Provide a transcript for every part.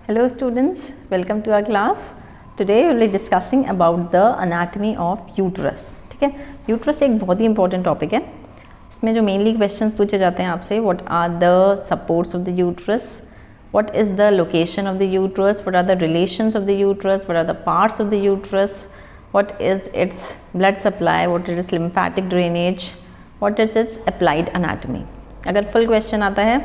Hello students, welcome to our class. Today we will be discussing about the anatomy of uterus. ठीक है, uterus एक बहुत ही important topic है. इसमें जो मेनली क्वेश्चंस पूछे जाते हैं आपसे, what are the supports of the uterus, what is the location of the uterus, what are the relations of the uterus, what are the parts of the uterus, what is its blood supply, what is lymphatic drainage, what is its applied anatomy. अगर full question आता है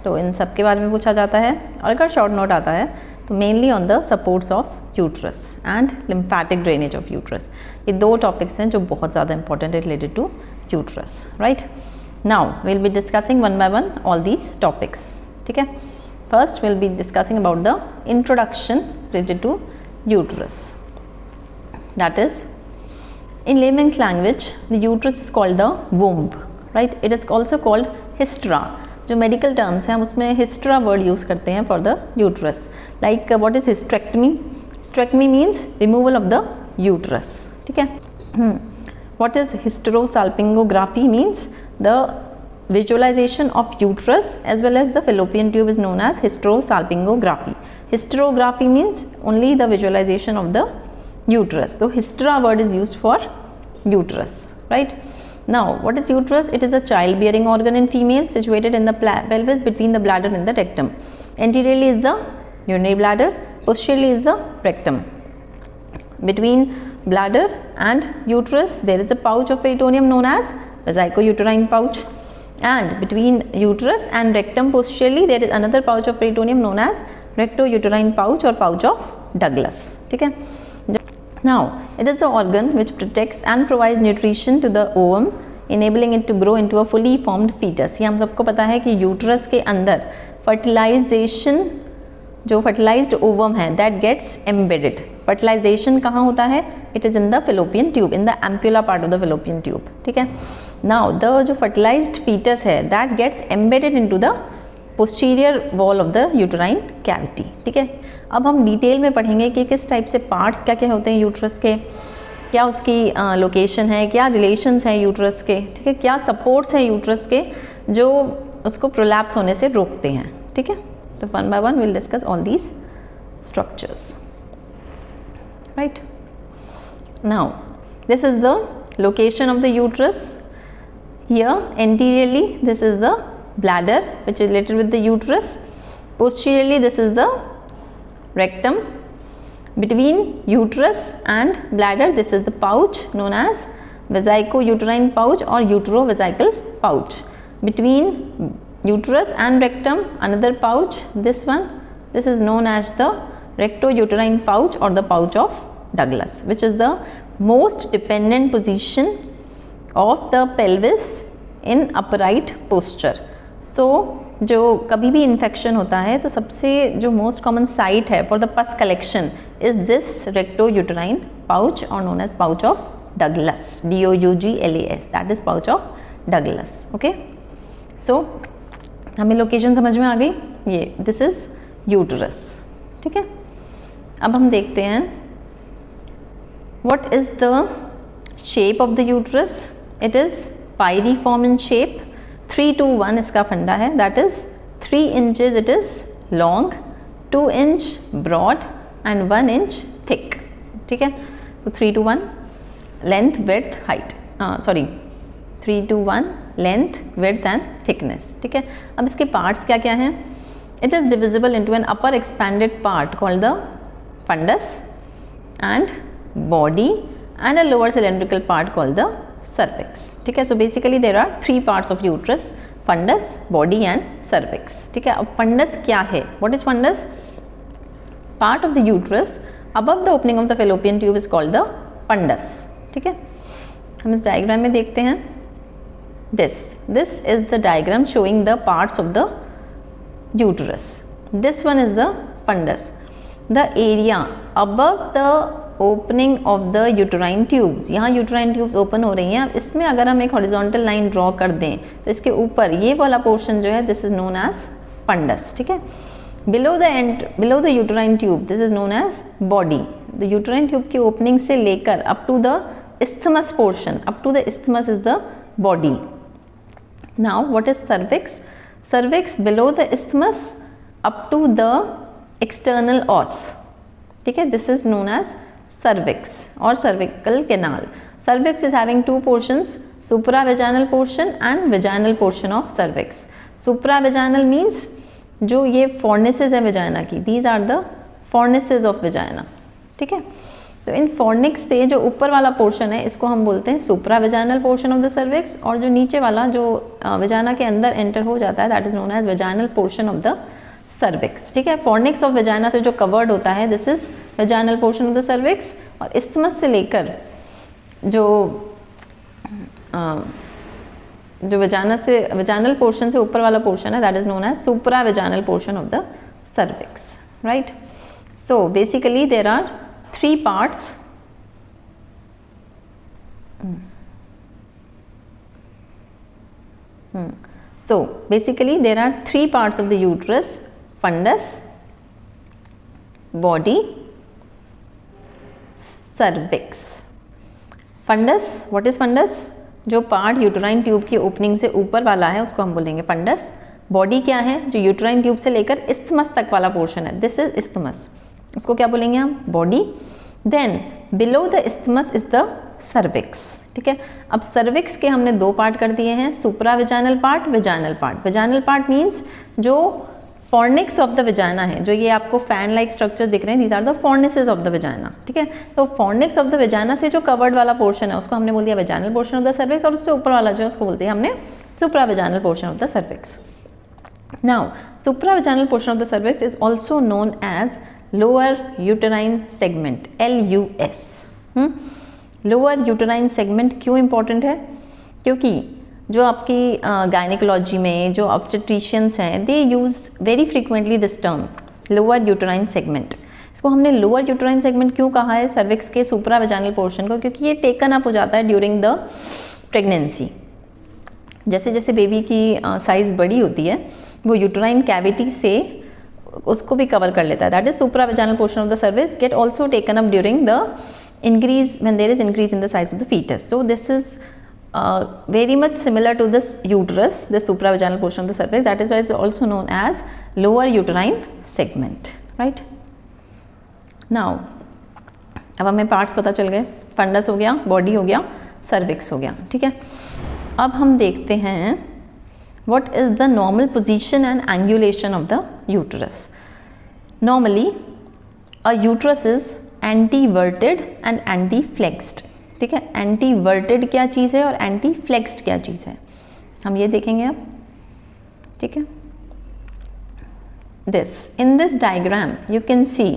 तो इन सब के बारे में पूछा जाता है, और अगर शॉर्ट नोट आता है तो mainly on the supports of uterus and lymphatic drainage of uterus. ये दो टॉपिक्स हैं जो बहुत ज़्यादा इंपॉर्टेंट है related to uterus. Right, now will be discussing one by one all these topics. ठीक है, first will be discussing about the introduction related to uterus. That is in layman's language the uterus is called the womb. Right, it is also called hysteria. जो medical terms हैं हम उसमें hystera word use करते हैं for the uterus. Like what is hysterectomy? Hysterectomy means removal of the uterus. ठीक है. What is hysterosalpingography? Means the visualisation of uterus as well as the fallopian tube is known as hysterosalpingography. Hysterography means only the visualisation of the uterus. So hystera word is used for uterus. Right, now what is uterus? It is a child bearing organ in female situated in the pelvis between the bladder and the rectum. Anteriorly is the urinary bladder, posteriorly is the rectum. Between bladder and uterus there is a pouch of peritoneum known as vesicouterine pouch, and between uterus and rectum posteriorly there is another pouch of peritoneum known as rectouterine pouch or pouch of Douglas. ठीक है. Now, it is the organ which protects and provides nutrition to the ovum, enabling it to grow into a fully formed fetus. ये हम सबको पता है कि uterus के अंदर फर्टिलाइजेशन, जो फर्टिलाइज्ड ओवम है, दैट गेट्स एम्बेडेड. फर्टिलाइजेशन कहाँ होता है? It is in the fallopian tube, in the ampulla part of the fallopian tube. ठीक है. नाउ द जो फर्टिलाइज्ड फीटस है that gets embedded into the posterior wall of the uterine cavity. ठीक है. अब हम डिटेल में पढ़ेंगे कि किस टाइप से पार्ट्स क्या क्या होते हैं यूट्रस के, क्या उसकी लोकेशन है, क्या रिलेशंस हैं यूट्रस के. ठीक है. क्या सपोर्ट्स हैं यूट्रस के जो उसको प्रोलैप्स होने से रोकते हैं. ठीक है. तो one by one will discuss all these structures. Right, now this is the location of the uterus. Here anteriorly this is the bladder which is related with the uterus. Posteriorly this is the rectum. Between uterus and bladder this is the pouch known as vesicouterine pouch or uterovesical pouch. Between uterus and rectum another pouch, this one, this is known as the rectouterine pouch or the pouch of Douglas, which is the most dependent position of the pelvis in upright posture. So, जो कभी भी infection होता है तो सबसे जो most common site है for the pus collection is this rectouterine pouch और known as pouch of Douglas. DOUGLAS, that is pouch of Douglas. Okay, so हमें लोकेशन समझ में आ गई. ये दिस इज यूटरस. ठीक है. अब हम देखते हैं what is the shape of the uterus. It is pyriform in shape. 3-to-1 इसका फंडा है. That is 3 inches it is long, 2 inch broad and 1 inch thick. ठीक है. तो 3-to-1 length, width, height, 3-to-1 length, width and thickness. ठीक है. अब इसके पार्ट्स क्या क्या हैं? It is divisible into an upper expanded part called the fundus and body and a lower cylindrical part called the cervix. ठीक है. So basically there are 3 parts of uterus, fundus, body and cervix. ठीक है. अब फंडस क्या है? What is fundus? Part of the uterus above the opening of the fallopian tube is called the fundus. ठीक है. हम इस डायग्राम में देखते हैं. This is the diagram showing the parts of the uterus. This one is the fundus. The area above the opening of the uterine tubes, यहाँ uterine tubes open हो रही हैं. इसमें अगर हम एक हॉरिजॉन्टल लाइन ड्रॉ कर दें तो इसके ऊपर ये वाला पोर्शन जो है this is known as fundus. ठीक है. Below the uterine tube this is known as body. The uterine tube की ओपनिंग से लेकर up to the isthmus portion, up to the isthmus is the body. Now what is cervix? Cervix below the isthmus up to the external os, ठीक है, this is known as cervix और cervical canal. Cervix is having two portions, supravaginal portion and vaginal portion of cervix. Supravaginal means जो ये fornices है vagina की, these are the fornices of vagina, ठीक है. तो इन फॉर्निक्स से जो ऊपर वाला पोर्शन है इसको हम बोलते हैं सुप्रावेजाइनल पोर्शन ऑफ द सर्विक्स, और जो नीचे वाला जो वेजाइना के अंदर एंटर हो जाता है that is known as vaginal portion of the cervix, ठीक है. फॉर्निक्स ऑफ वेजाइना से जो कवर्ड होता है this is vaginal portion of the cervix, और इस्थमस से लेकर जो वेजाइनल पोर्शन से ऊपर वाला पोर्शन है that is known as supravaginal portion of the cervix, right. So basically there are three parts. So basically there are three parts of the uterus: fundus, body, cervix. Fundus, what is fundus? जो part uterine tube की opening से ऊपर वाला है उसको हम बोलेंगे funds. Body क्या है? जो यूट्राइन ट्यूब से लेकर इस्थमस तक वाला पोर्शन है, दिस इज इस्थमस, उसको क्या बोलेंगे हम? Body. Then below the isthmus is the cervix, ठीक है. अब सर्विक्स के हमने दो पार्ट कर दिए हैं, supravaginal part, vaginal part. Vaginal part means जो फॉर्निक्स ऑफ द वेजाइना है, जो ये आपको फैन लाइक स्ट्रक्चर दिख रहे हैं, these are the fornices of the vagina, ठीक है. तो फॉर्निक्स ऑफ द वेजाइना से जो कवर्ड वाला पोर्शन है उसको हमने बोल दिया vaginal portion of the cervix, और उससे ऊपर वाला जो है उसको बोलते हैं हमने supravaginal portion of the cervix. Now supravaginal portion of the cervix is also known as lower uterine segment, LUS. Lower uterine segment क्यों इंपॉर्टेंट है? क्योंकि जो आपकी गायनिकोलॉजी में जो ऑब्स्टेट्रिशियंस हैं they use very frequently this term lower uterine segment. इसको हमने लोअर यूटेराइन सेगमेंट क्यों कहा है सर्विक्स के सुप्रावेजाइनल पोर्शन को? क्योंकि ये टेकन अप हो जाता है ड्यूरिंग द प्रेगनेंसी. जैसे जैसे बेबी की साइज़ बड़ी होती है वो यूटेराइन कैविटी से उसको भी कवर कर लेता है, that is supravaginal portion of the cervix get also taken up during the increase when there is increase in the size of the fetus. So this is very much similar to this uterus, the supravaginal portion of the cervix, that is why it's also known as lower uterine segment, right. Now अब हमें parts पता चल गए, funds हो गया, body हो गया, cervix हो गया, ठीक है. अब हम देखते हैं what is the normal position and angulation of the uterus. Normally a uterus is anteverted and anteflexed, ठीक है. एंटीवर्टेड क्या चीज़ है और एंटीफ्लेक्स्ड क्या चीज़ है हम ये देखेंगे अब, ठीक है. in this diagram you can see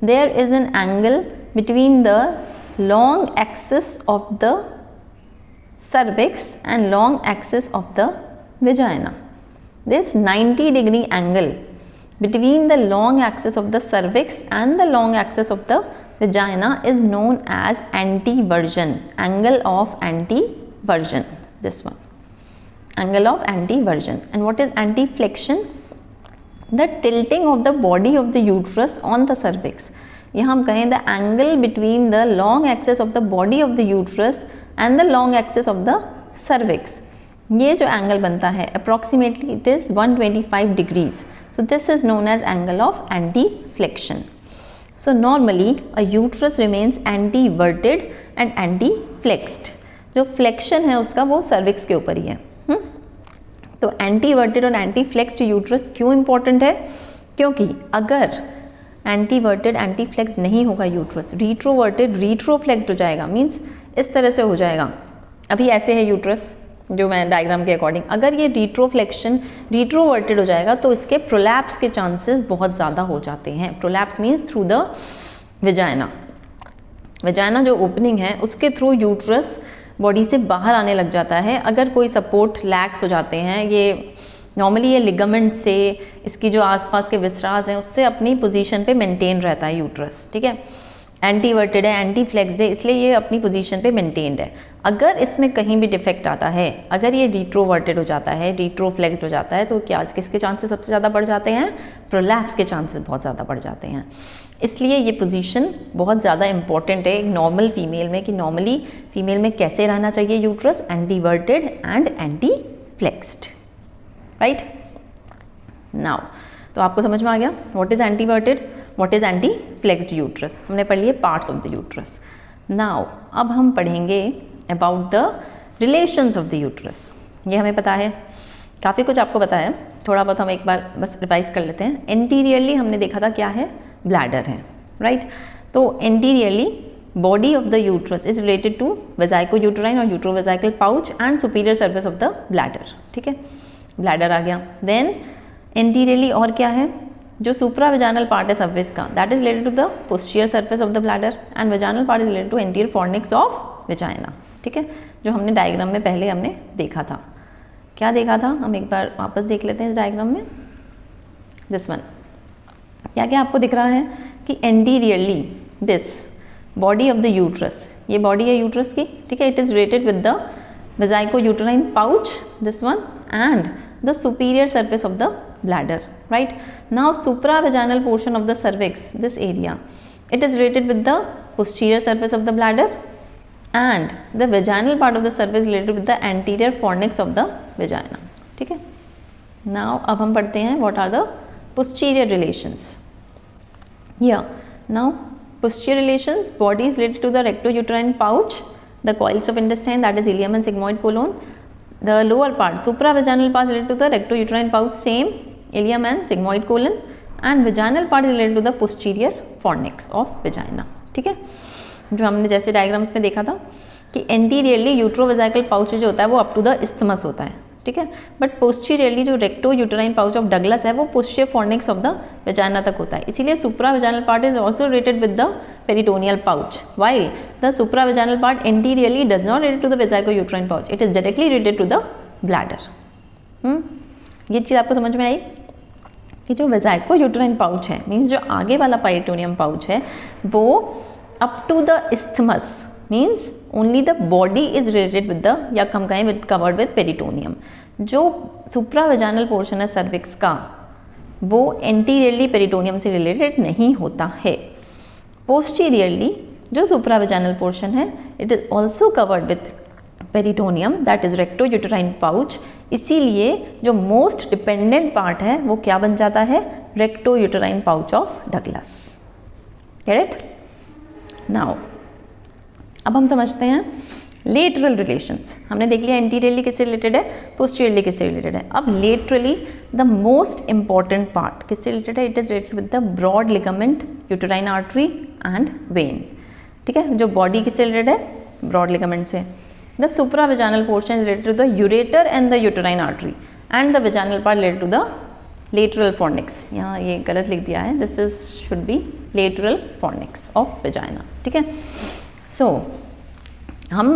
there is an angle between the long axis of the cervix and long axis of the vagina. This 90-degree angle between the long axis of the cervix and the long axis of the vagina is known as anteversion, angle of anteversion, this one, angle of anteversion. And what is anteflexion? The tilting of the body of the uterus on the cervix. यहाँ हम कहें the angle between the long axis of the body of the uterus and the long axis of the cervix. ये जो angle बनता है approximately it is 125 degrees. So this is known as angle of anteflexion. So normally a uterus remains anteverted and anteflexed. जो flexion है उसका वो cervix के ऊपर ही है. तो anteverted और anteflexed uterus क्यों important है? क्योंकि अगर anteverted anteflexed नहीं होगा uterus, retroverted retroflexed हो जाएगा, मीन्स इस तरह से हो जाएगा. अभी ऐसे है यूट्रस जो मैं डायग्राम के अकॉर्डिंग, अगर ये रिट्रोफ्लेक्शन रिट्रोवर्टेड हो जाएगा तो इसके प्रोलैप्स के चांसेस बहुत ज़्यादा हो जाते हैं. Prolapse means through the vagina. Vagina जो ओपनिंग है उसके थ्रू यूट्रस बॉडी से बाहर आने लग जाता है. अगर कोई सपोर्ट लैक्स हो जाते हैं, ये नॉर्मली ये लिगामेंट से इसकी जो आसपास के विसरास हैं उससे अपनी पोजीशन पे मेंटेन रहता है यूट्रस, ठीक है. एंटीवर्टेड है, एंटीफ्लेक्स्ड है, इसलिए ये अपनी पोजीशन पे मेंटेन्ड है. अगर इसमें कहीं भी डिफेक्ट आता है, अगर ये रिट्रोवर्टेड हो जाता है, रिट्रोफ्लेक्स्ड हो जाता है, तो क्या किसके चांसेस सबसे ज़्यादा बढ़ जाते हैं? प्रोलैप्स के चांसेस बहुत ज़्यादा बढ़ जाते हैं. इसलिए ये पोजीशन बहुत ज़्यादा इंपॉर्टेंट है एक नॉर्मल फीमेल में, कि नॉर्मली फीमेल में कैसे रहना चाहिए uterus, anteverted and anteflexed, right. Now तो आपको समझ में आ गया what is anteverted, what is anteflexed uterus. हमने पढ़ लिए parts of the uterus. Now अब हम पढ़ेंगे about the relations of the uterus. ये हमें पता है, काफ़ी कुछ आपको पता है, थोड़ा बहुत हम एक बार बस रिवाइज कर लेते हैं। एंटीरियरली हमने देखा था क्या है, ब्लैडर है, राइट। तो anteriorly body of the uterus is related to vesicouterine और uterovesical pouch and superior surface of the bladder, ठीक है, ब्लैडर आ गया। देन एंटीरियरली और क्या है, जो सुप्रा वेजाइनल पार्ट है सर्विस का, that is related to the posterior surface of the bladder and vaginal part is related to anterior fornix of vagina, ठीक है, जो हमने डायग्राम में पहले हमने देखा था। क्या देखा था, हम एक बार वापस देख लेते हैं इस डायग्राम में। दिस वन, क्या क्या आपको दिख रहा है कि anteriorly this body of the uterus, ये बॉडी है यूट्रस की, ठीक है, it is related with the वेजाइको uterine pouch, this one, and the superior surface of the bladder, right? Now supravaginal portion of the cervix, this area, it is related with the posterior surface of the bladder and the vaginal part of the cervix is related with the anterior fornix of the vagina, ठीक है। Now अब हम पढ़ते हैं what are the posterior relations. Here now posterior relations, body is related to the rectouterine pouch, the coils of intestine, that is ileum and sigmoid colon. The lower part, supravaginal part, related to the rectouterine pouch, same ileum and sigmoid colon, and vaginal part is related to the posterior fornix of vagina, ठीक है। जो हमने जैसे diagrams में देखा था कि anteriorly यूट्रोवेजाइकल pouch जो होता है वो अप टू द इस्थमस होता है, ठीक है, बट पोस्टीरियरली जो recto uterine pouch of Douglas है वो posterior fornix of the vagina तक होता है। इसीलिए supravaginal part is also related with the peritoneal pouch, while the supravaginal part anteriorly does not related to the vesico uterine pouch, it is directly related to the bladder. ये चीज़ आपको समझ में आई कि जो वेजाइको यूटेराइन पाउच है, means जो आगे वाला पेरिटोनियम पाउच है, वो up to the isthmus, means only the body is related with the, या कम कहें विद कवर्ड विद पेरिटोनियम। जो सुप्रावेजाइनल पोर्शन है सर्विक्स का, वो एंटीरियरली पेरिटोनियम से रिलेटेड नहीं होता है। पोस्टीरियरली जो सुप्रावेजाइनल पोर्शन है, it is also covered with peritoneum, that is recto uterine pouch. इसीलिए जो मोस्ट डिपेंडेंट पार्ट है वो क्या बन जाता है, recto uterine pouch of Douglas, correct. Now अब हम समझते हैं लेटरल रिलेशंस। हमने देख लिया एंटीरियरली किससे रिलेटेड है, पोस्टीरियरली किससे रिलेटेड है। अब laterally the most important part किससे रिलेटेड है, it is related with the broad ligament, uterine artery and vein, ठीक है। जो बॉडी किससे रिलेटेड है, ब्रॉड लिगामेंट से। The supravaginal portion is related to the ureter and the uterine artery, and the vaginal part related to the lateral fornix. यहाँ ये गलत लिख दिया है, this is should be lateral fornix of vagina, ठीक है। So हम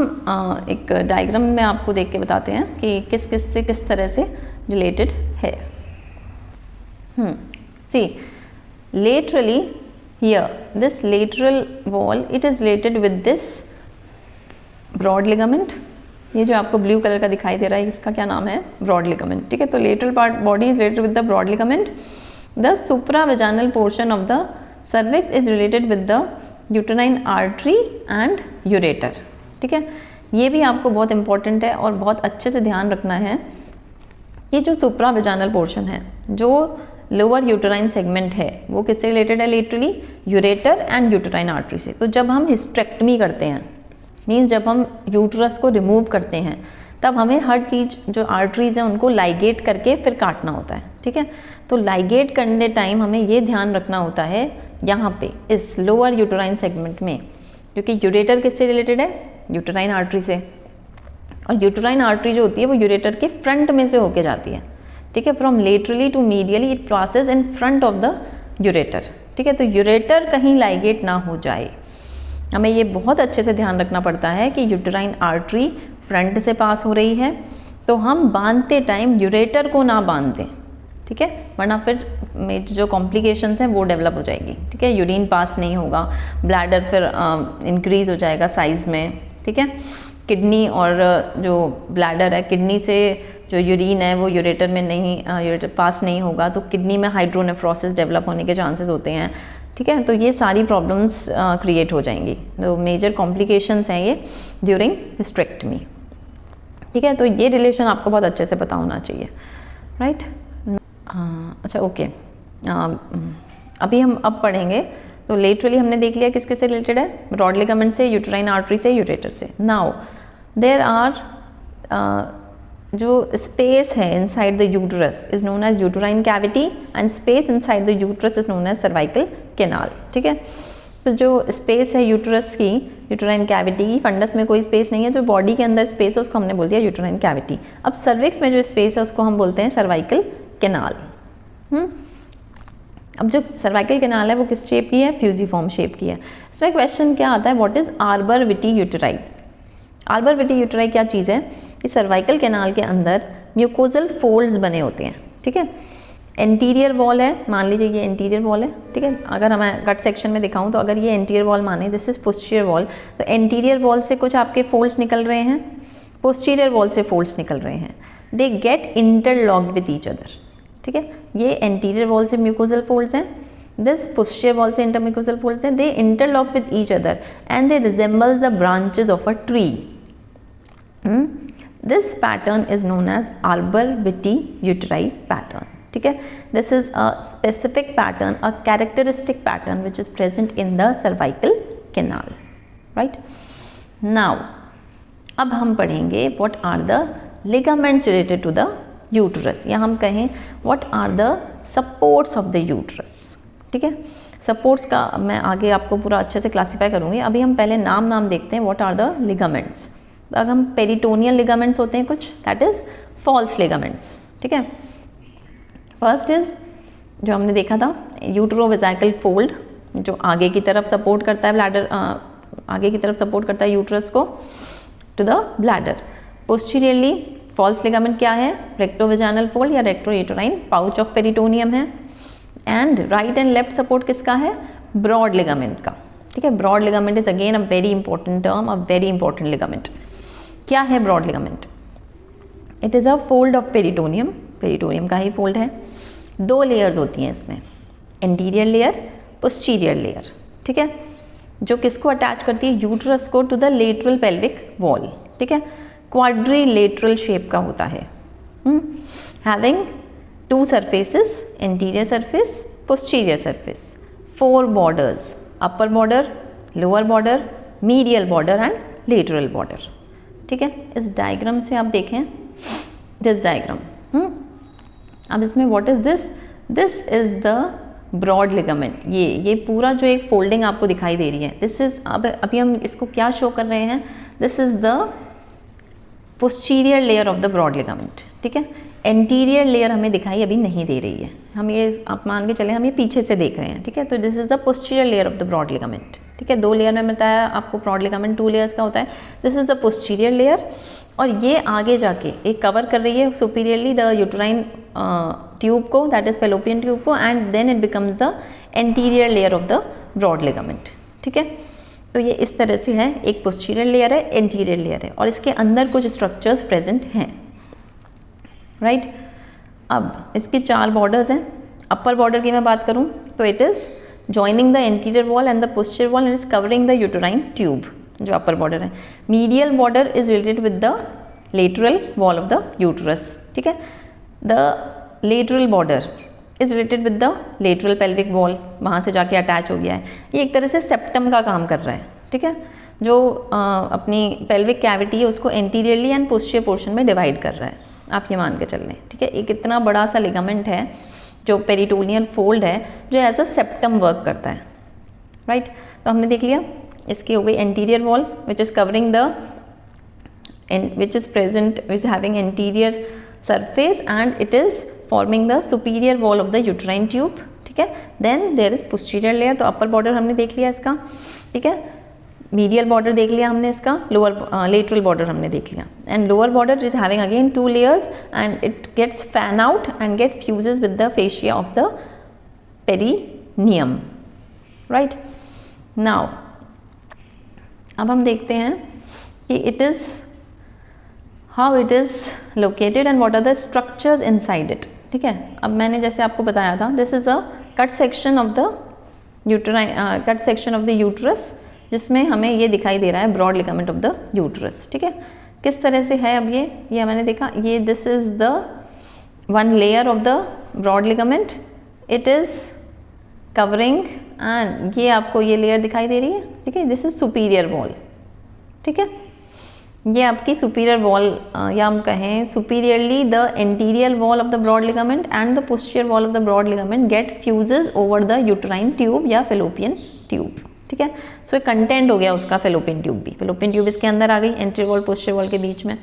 एक डायग्राम में आपको देख के बताते हैं कि किस किस से किस तरह से रिलेटेड है। See, laterally here this lateral wall, it is related with this broad ligament. ये जो आपको ब्लू कलर का दिखाई दे रहा है, इसका क्या नाम है, ब्रॉड लिगामेंट, ठीक है। तो lateral part body is related with the broad ligament. The supravaginal portion of the cervix is related with the uterine artery and ureter, ठीक है। ये भी आपको बहुत इंपॉर्टेंट है और बहुत अच्छे से ध्यान रखना है। ये जो सुप्रावेजाइनल पोर्शन है, जो लोअर यूटेराइन सेगमेंट है, वो किससे रिलेटेड है, laterally ureter and uterine artery से। तो जब हम हिस्टेक्टमी करते हैं, मीन्स जब हम यूट्रस को रिमूव करते हैं, तब हमें हर चीज़ जो आर्टरीज हैं उनको लाइगेट करके फिर काटना होता है, ठीक है। तो लाइगेट करने टाइम हमें ये ध्यान रखना होता है यहाँ पे इस लोअर यूटेराइन सेगमेंट में, क्योंकि यूरेटर किससे रिलेटेड है, यूटेराइन आर्टरी से, और यूटेराइन आर्टरी जो होती है वो यूरेटर के फ्रंट में से होके जाती है, ठीक है। From laterally to medially it passes in front of the ureter, ठीक है। तो यूरेटर कहीं लाइगेट ना हो जाए, हमें ये बहुत अच्छे से ध्यान रखना पड़ता है कि यूटेराइन आर्टरी फ्रंट से पास हो रही है, तो हम बांधते टाइम यूरेटर को ना बांध दें, ठीक है, वरना फिर में जो कॉम्प्लिकेशंस हैं वो डेवलप हो जाएगी, ठीक है। यूरिन पास नहीं होगा, ब्लैडर फिर इंक्रीज़ हो जाएगा साइज़ में, ठीक है। किडनी और जो ब्लैडर है, किडनी से जो यूरिन है वो यूरेटर में नहीं, यूरेटर पास नहीं होगा, तो किडनी में हाइड्रोनेफ्रोसिस डेवलप होने के चांसेस होते हैं, ठीक है। तो ये सारी प्रॉब्लम्स क्रिएट हो जाएंगी, तो मेजर कॉम्प्लिकेशंस हैं ये ड्यूरिंग हिस्टेक्टमी, ठीक है। तो ये रिलेशन आपको बहुत अच्छे से पता होना चाहिए, राइट। अच्छा, ओके। अभी हम अब पढ़ेंगे। तो लेटरली हमने देख लिया किसके से रिलेटेड है, ब्रॉड लिगामेंट से, यूट्राइन आर्टरी से, यूरेटर से। नाउ देयर आर जो स्पेस है inside the uterus is known as uterine cavity and space inside the uterus is known as cervical canal. ठीक है, तो जो स्पेस है यूट्रस की, यूट्राइन कैविटी की, फंडस में कोई स्पेस नहीं है, जो बॉडी के अंदर स्पेस है उसको हमने बोल दिया यूट्राइन कैविटी। अब सर्विक्स में जो स्पेस है उसको हम बोलते हैं सर्वाइकल कैनाल। अब जो सर्वाइकल कैनाल है वो किस शेप की है, फ्यूजिफॉर्म शेप की है। इसमें क्वेश्चन क्या आता है, what is arbor vitae uteri. Arbor vitae uteri क्या चीज़ है, इस सर्वाइकल कैनाल के अंदर म्यूकोजल फोल्ड्स बने होते हैं। ठीक है, एंटीरियर वॉल है, मान लीजिए ये एंटीरियर वॉल है। ठीक है, अगर मैं कट सेक्शन में दिखाऊं तो अगर ये एंटीरियर वॉल माने, दिस इज पोस्टीरियर वॉल, तो एंटीरियर वॉल से कुछ आपके फोल्ड्स निकल रहे हैं, पोस्टीरियर वॉल से फोल्ड्स निकल रहे हैं, they get interlocked with each other. ठीक है, ये एंटीरियर वॉल से म्यूकोजल फोल्ड्स हैं, दिस पोस्टीरियर वॉल से इंटरम्यूकोजल फोल्ड्स हैं, they interlock with each other and they resembles the branches of a tree. This pattern is known as arbor vitae uteri pattern. ठीक है, this is a specific pattern, a characteristic pattern which is present in the cervical canal. Right, now अब हम पढ़ेंगे what are the ligaments related to the uterus, या हम कहें what are the supports of the uterus. ठीक है, supports का मैं आगे आपको पूरा अच्छे से क्लासीफाई करूँगी, अभी हम पहले नाम देखते हैं, व्हाट आर द लिगामेंट्स। अगर हम पेरिटोनियल लिगामेंट्स होते हैं कुछ, दैट इज फॉल्स लिगामेंट्स। ठीक है, फर्स्ट इज जो हमने देखा था यूट्रोवेजाइकल फोल्ड, जो आगे की तरफ सपोर्ट करता है ब्लैडर, आगे की तरफ सपोर्ट करता है यूट्रस को to the bladder. Posteriorly false ligament क्या है, रेक्टोवेजाइनल फोल्ड या रेक्टोयूटेराइन पाउच ऑफ पेरिटोनियम है। And right and left support किसका है, ब्रॉड लिगामेंट का। ठीक है, broad ligament is again a very important term, a very important ligament. क्या है broad ligament, it is a fold of peritoneum, peritoneum का ही फोल्ड है। दो लेयर्स होती हैं इसमें, एंटीरियर लेयर, पोस्टीरियर लेयर। ठीक है, जो किसको अटैच करती है, यूट्रस को to the lateral pelvic wall. ठीक है, क्वाड्रिलेटरल शेप का होता है, having two surfaces, anterior surface, posterior surface, four borders, upper border, lower border, medial border and lateral border. ठीक है, इस डायग्राम से आप देखें, दिस डायग्राम, अब इसमें what is this, this is the broad ligament. ये पूरा जो एक फोल्डिंग आपको दिखाई दे रही है, दिस इज, अब अभी हम इसको क्या शो कर रहे हैं, this is the posterior layer of the broad ligament. ठीक है, एंटीरियर लेयर हमें दिखाई अभी नहीं दे रही है, हम ये आप मान के चले हम ये पीछे से देख रहे हैं। ठीक है, तो this is the posterior layer of the broad ligament. ठीक है, दो लेयर में बताया आपको, ब्रॉड लिगामेंट 2 लेयर्स का होता है। This is the posterior layer, और ये आगे जाके एक कवर कर रही है सुपीरियरली द यूट्राइन ट्यूब को, दैट इज फेलोपियन ट्यूब को, and then it becomes the anterior layer of the broad ligament. ठीक है, तो ये इस तरह से है, एक पोस्टीरियर लेयर है, एंटीरियर लेयर है, और इसके अंदर कुछ स्ट्रक्चर्स प्रेजेंट हैं। राइट, अब इसके 4 बॉर्डर्स हैं। अपर बॉर्डर की मैं बात करूं तो it is joining the anterior wall and the posterior wall and is covering the uterine tube, जो अपर बॉर्डर है। Medial border is related with the lateral wall of the uterus. ठीक है, the lateral border is related with the lateral pelvic wall, वहाँ से जाके attach हो गया है। ये एक तरह से सेप्टम का काम कर रहा है। ठीक है, जो अपनी पेल्विक कैविटी है उसको एंटीरियरली एंड पोस्टीरियर पोर्शन में डिवाइड कर रहा है, आप ये मान के चल लें। ठीक है, एक इतना बड़ा सा लिगामेंट है जो पेरिटोनियल फोल्ड है, जो एज अ सेप्टम वर्क करता है। राइट, तो हमने देख लिया, इसकी हो गई anterior wall which is covering the, which is present, which having anterior surface and it is forming the superior wall of the uterine tube. ठीक है, then there is posterior layer, तो अपर बॉर्डर हमने देख लिया इसका। ठीक है, medial border देख लिया हमने इसका, लोअर लेटरल बॉर्डर हमने देख लिया, and lower border is having again 2 layers and it gets fan out and get fuses with the fascia of the perineum. Right, now अब हम देखते हैं कि it is how it is located and what are the structures inside it. ठीक है, अब मैंने जैसे आपको बताया था, this is a cut section of the uterine, cut section of the uterus, जिसमें हमें ये दिखाई दे रहा है broad ligament of the uterus. ठीक है, किस तरह से है, अब ये मैंने देखा, ये this is the 1 layer of the broad ligament, it is covering, and ये आपको ये लेयर दिखाई दे रही है, ठीक है, दिस इज सुपीरियर वॉल, ठीक है, ये आपकी सुपीरियर वॉल, या हम कहें superiorly the interior wall of the broad ligament and the posterior wall of the broad ligament get fuses over the uterine tube या फेलोपियन ट्यूब, ठीक है। सो एक कंटेंट हो गया उसका फेलोपियन ट्यूब भी, फेलोपियन ट्यूब इसके अंदर आ गई, एंटीरियर वॉल पोस्टीरियर वॉल के बीच में।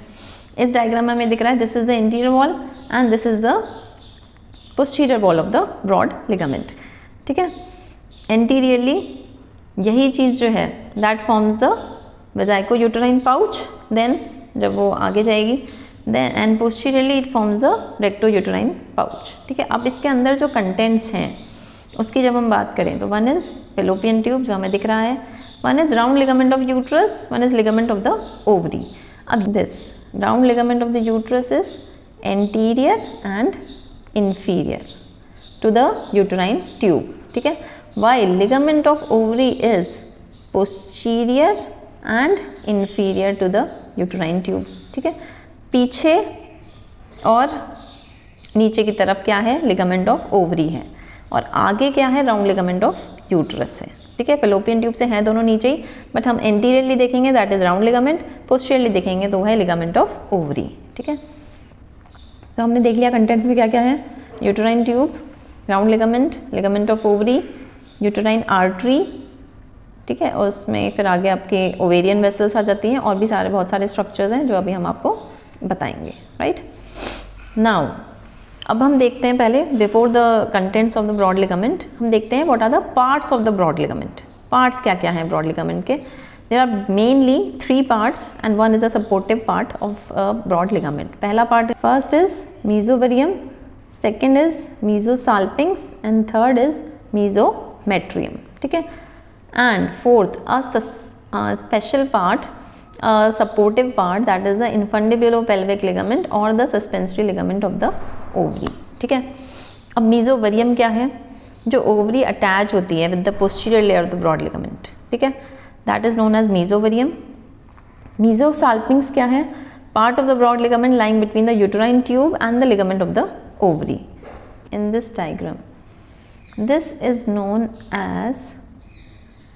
इस डायग्राम में हमें दिख रहा है this is the interior wall and this is the posterior wall of the broad ligament, ठीक है। एंटीरियरली यही चीज़ जो है that forms the वेजाइको uterine pouch, then जब वो आगे जाएगी then and posteriorly it forms the recto uterine pouch, ठीक है। अब इसके अंदर जो कंटेंट्स हैं उसकी जब हम बात करें तो वन इज़ फेलोपियन ट्यूब जो हमें दिख रहा है, one is round ligament of uterus, one is ligament of the ovary. अब this round ligament of the uterus is anterior and inferior to the uterine tube, ठीक है, while ligament of ovary is posterior and inferior to the uterine tube, ठीक है। पीछे और नीचे की तरफ क्या है, लिगामेंट ऑफ ओवरी है, और आगे क्या है, राउंड लिगामेंट ऑफ यूट्रस है, ठीक है। फेलोपियन ट्यूब से हैं दोनों नीचे ही, बट हम एंटीरियरली देखेंगे that is round ligament, posteriorly देखेंगे तो है लिगामेंट ऑफ ओवरी, ठीक है। तो हमने देख लिया कंटेंट्स में क्या क्या है, uterine tube, round ligament, ligament of ovary, uterine artery, ठीक है, और उसमें फिर आगे आपके ओवेरियन वेसल्स आ जाती हैं, और भी सारे बहुत सारे स्ट्रक्चर्स हैं जो अभी हम आपको बताएंगे, राइट। नाउ अब हम देखते हैं पहले before the contents of the broad ligament, हम देखते हैं what are the parts of the broad ligament. Parts क्या क्या हैं ब्रॉड लिगामेंट के, there are mainly 3 parts and one is a supportive part of broad ligament. पहला part first is mesovarium, second is mesosalpinx and third is mesometrium, ठीक है। And fourth a special part, supportive part that is the infundibulopelvic ligament और the suspensory ligament of the ovary, ठीक है। अब मेसोवेरियम क्या है, जो ओवरी अटैच होती है with the posterior layer of the broad ligament, ठीक है, that is known as mesovarium. Mesosalpinx क्या है, part of the broad ligament lying between the uterine tube and the ligament of the ovary. In this diagram, this is known as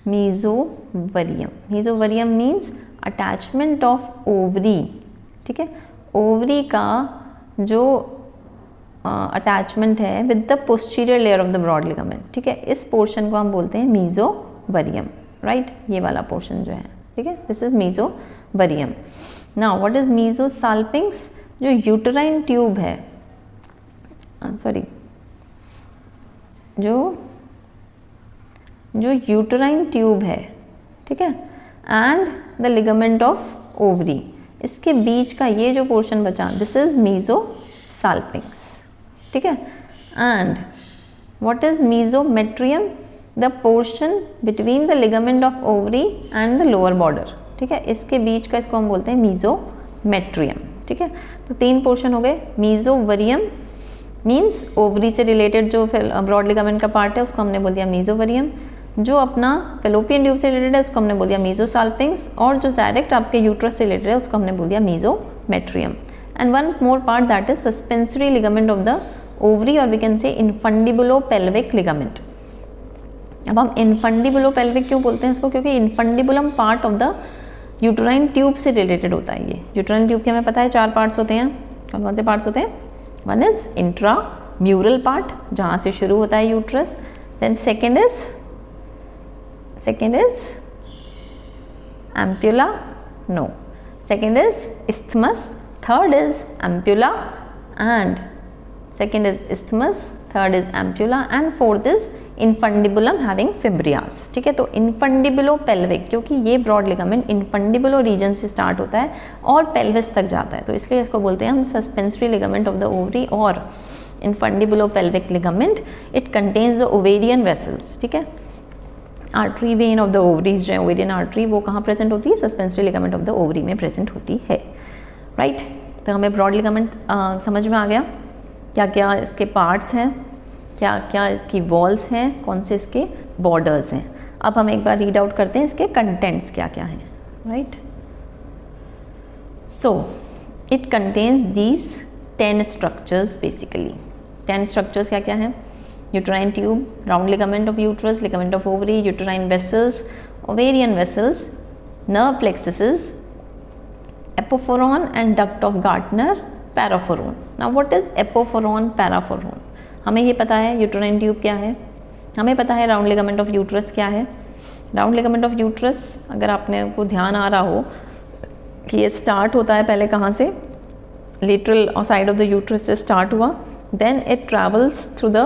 mesovarium. Mesovarium means attachment of ovary, ठीक है, ovary का जो attachment है with the posterior layer of the broad ligament, ठीक है, इस portion को हम बोलते हैं मेसोवेरियम, राइट, ये वाला पोर्शन जो है, ठीक है, this is mesovarium. Now what is mesosalpinx, जो यूटेराइन ट्यूब है, सॉरी जो यूटेराइन ट्यूब है, ठीक है, and the ligament of ovary, इसके बीच का ये जो पोर्शन बचा दिस इज मेसोसाल्पिंग्स, ठीक है। And what is mesometrium, the portion between the ligament of ovary and the lower border, ठीक है, इसके बीच का इसको हम बोलते हैं मेसोमेट्रियम, ठीक है। तो 3 पोर्शन हो गए। मेसोवेरियम मीन्स ओवरी से रिलेटेड जो ब्रॉड लिगामेंट का पार्ट है उसको हमने बोल दिया मेसोवेरियम, जो अपना फेलोपियन ट्यूब से रिलेटेड है उसको हमने बोल दिया मेसोसाल्पिंग्स, और जो डायरेक्ट आपके यूट्रस से रिलेटेड है उसको हमने बोल दिया mesometrium. And one more part that is suspensory ligament of the ovary, और we can say infundibulopelvic ligament. अब हम इन्फंडिबुलोपेल्विक क्यों बोलते हैं इसको, क्योंकि infundibulum part of the uterine tube से रिलेटेड होता है। ये यूटेराइन ट्यूब के हमें पता है 4 पार्ट्स होते हैं, कौन कौन से पार्ट्स होते हैं, वन इज इंट्राम्यूरल पार्ट जहाँ से शुरू होता है uterus, then second is ampulla, no, second is isthmus, third is ampulla and second is isthmus, third is ampulla and fourth is infundibulum having fimbrias, ठीक है। तो इन्फंडिबुलोपेल्विक, क्योंकि ये ब्रॉड लिगामेंट इन्फंडिबुलो रीजन से स्टार्ट होता है और pelvis तक जाता है, तो इसलिए इसको बोलते हैं हम suspensory ligament of the ovary और infundibulopelvic ligament. It contains the ovarian vessels, ठीक है। Artery vein of the ovaries जो है, ओवेरियन आर्टरी, वो कहाँ प्रेजेंट होती है, suspensory ligament of the ovary में प्रेजेंट होती है, राइट। तो हमें ब्रॉड लिगामेंट समझ में आ गया, क्या क्या इसके पार्ट्स हैं, क्या क्या इसकी वॉल्स हैं, कौन से इसके बॉर्डर्स हैं। अब हम एक बार रीड आउट करते हैं इसके कंटेंट्स क्या क्या हैं, right. So it contains these 10 structures basically. 10 structures क्या क्या हैं, uterine tube, round ligament of uterus, ligament of ovary, uterine vessels, ovarian vessels, nerve plexuses, apophoron and duct of Gartner, paraphoron. Now what is apophoron, paraphoron? हमें ये पता है uterine tube क्या है, हमें पता है राउंड लिगामेंट ऑफ यूट्रस क्या है. राउंड लिगामेंट ऑफ यूट्रस अगर आपने को ध्यान आ रहा हो कि ये स्टार्ट होता है पहले कहाँ से, लेटरल और साइड ऑफ द यूट्रस से स्टार्ट हुआ, then it travels through the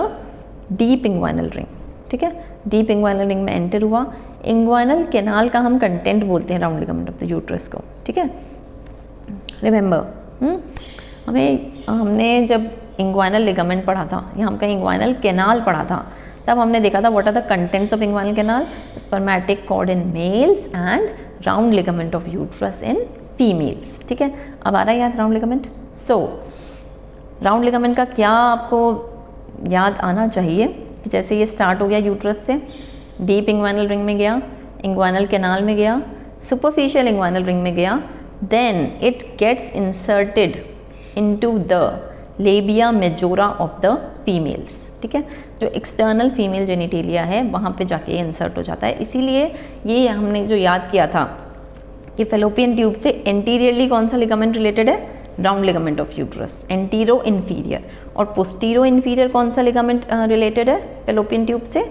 deep inguinal ring. ठीक है, डीप इंग्वाइनल रिंग में एंटर हुआ. इंग्वाइनल कैनाल का हम कंटेंट बोलते हैं round ligament of the uterus को. ठीक है, रिमेंबर हमने जब इंग्वाइनल लिगामेंट पढ़ा था या हमका इंग्वाइनल कैनाल पढ़ा था, तब हमने देखा था what are the contents of inguinal canal, spermatic cord in males and round ligament of uterus in females. ठीक है, अब आ रहा है याद round ligament. So round ligament का क्या आपको याद आना चाहिए कि जैसे ये स्टार्ट हो गया यूट्रस से, डीप इंग्वाइनल रिंग में गया, इंग्वाइनल कैनाल में गया, सुपरफिशियल इंग्वाइनल रिंग में गया, then it gets inserted into the labia majora of the females. ठीक है, जो एक्सटर्नल फीमेल जेनिटेलिया है वहाँ पे जाके इंसर्ट हो जाता है. इसीलिए ये हमने जो याद किया था कि फेलोपियन ट्यूब से एंटीरियरली कौन सा लिगामेंट रिलेटेड है, round ligament of uterus, antero inferior. और पोस्टीरो इन्फीरियर कौन सा लिगामेंट रिलेटेड है फेलोपियन ट्यूब से,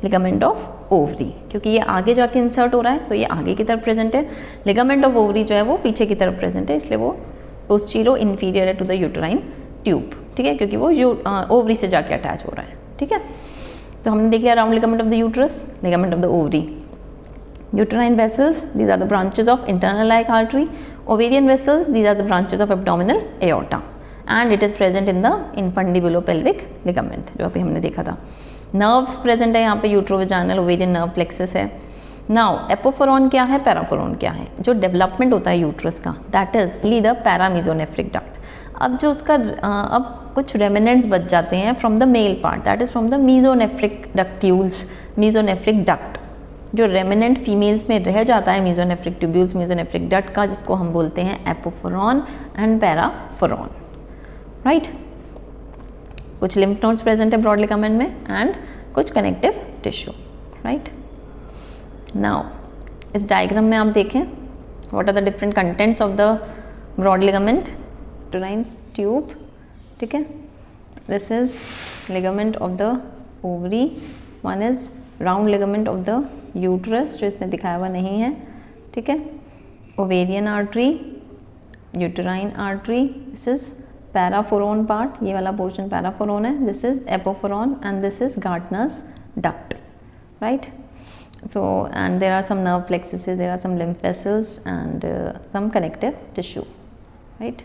लिगामेंट ऑफ ओवरी, क्योंकि ये आगे जाके इंसर्ट हो रहा है तो ये आगे की तरफ प्रेजेंट है. लिगामेंट ऑफ ओवरी जो है वो पीछे की तरफ प्रेजेंट है, इसलिए वो पोस्टीरो इन्फीरियर है टू द यूटराइन ट्यूब. ठीक है, क्योंकि वो ओवरी से जाके अटैच हो रहा है. ठीक है, तो हमने देख लिया round ligament of the uterus, ligament of the ovary. Uterine vessels, these are the branches of internal iliac artery. Ovarian vessels, these are the branches of abdominal aorta, and it is present in the infundibulopelvic ligament जो अभी हमने देखा था. Nerves present है यहाँ पे, यूट्रोवेजाइनल ovarian nerve plexus है. Now एपोफोरॉन क्या है, पैराफोरॉन क्या है. जो डेवलपमेंट होता है यूट्रस का, दैट इज ली द पैरामीजोनेफ्रिक डक्ट. अब जो उसका अब कुछ रेमिनेंट्स बच जाते हैं from the male part, that is from the mesonephric ductules, mesonephric duct. जो रेमिनेंट फीमेल्स में रह जाता है मीजोनेफ्रिक ट्यूब्यूल्स, मीजोनेफ्रिक डक्ट का, जिसको हम बोलते हैं एपोफोरॉन एंड पैराफोरॉन. राइट, कुछ लिम्फ नोड्स प्रेजेंट है ब्रॉड लिगामेंट में एंड कुछ कनेक्टिव टिश्यू. राइट, नाउ इस डायग्राम में आप देखें what are the different contents of the broad ligament, uterine tube. ठीक है, this is ligament of the ovary, one is round ligament of the uterus जो इसमें दिखाया हुआ नहीं है. ठीक है, ovarian artery, uterine artery, this is paroophoron part, ये वाला पोर्शन पैराफोरॉन है, this is epoophoron and this is Gartner's duct. Right, so and there are some nerve plexuses, there are some lymph vessels and some connective tissue. Right,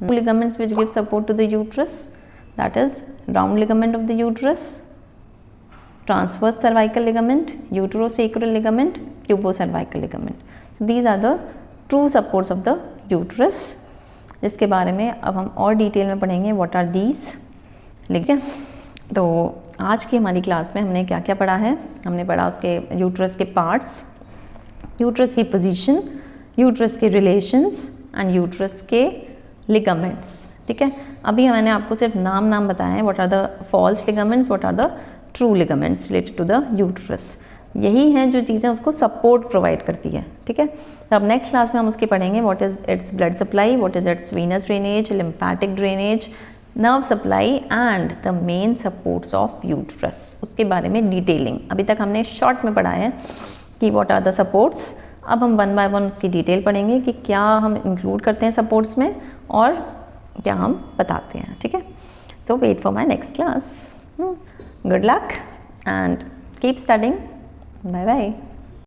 ligaments which give support to the uterus, that is round ligament of the uterus, transverse cervical ligament, uterosacral ligament, pubocervical ligament. So these are the true supports of the uterus, जिसके बारे में अब हम और detail में पढ़ेंगे what are these. ठीक है, तो आज की हमारी क्लास में हमने क्या क्या पढ़ा है. हमने पढ़ा उसके यूट्रस के पार्ट्स, यूट्रस की पोजीशन, यूट्रस के रिलेशंस एंड यूट्रस के लिगामेंट्स. ठीक है, अभी मैंने आपको सिर्फ नाम बताए हैं, what are the false ligaments, what are the true ligaments related to the uterus. यही हैं जो चीज़ें उसको सपोर्ट प्रोवाइड करती है. ठीक है, तो अब नेक्स्ट क्लास में हम उसकी पढ़ेंगे what is its blood supply, what is it's Venus drainage, lymphatic drainage, nerve supply and the main supports of uterus. उसके बारे में डिटेलिंग अभी तक हमने शॉर्ट में पढ़ा है कि व्हाट आर द सपोर्ट्स. अब हम वन बाय वन उसकी डिटेल पढ़ेंगे कि क्या हम इंक्लूड करते हैं सपोर्ट्स में और क्या हम बताते हैं. ठीक है, so wait for my next class. Good luck and keep studying. Bye bye.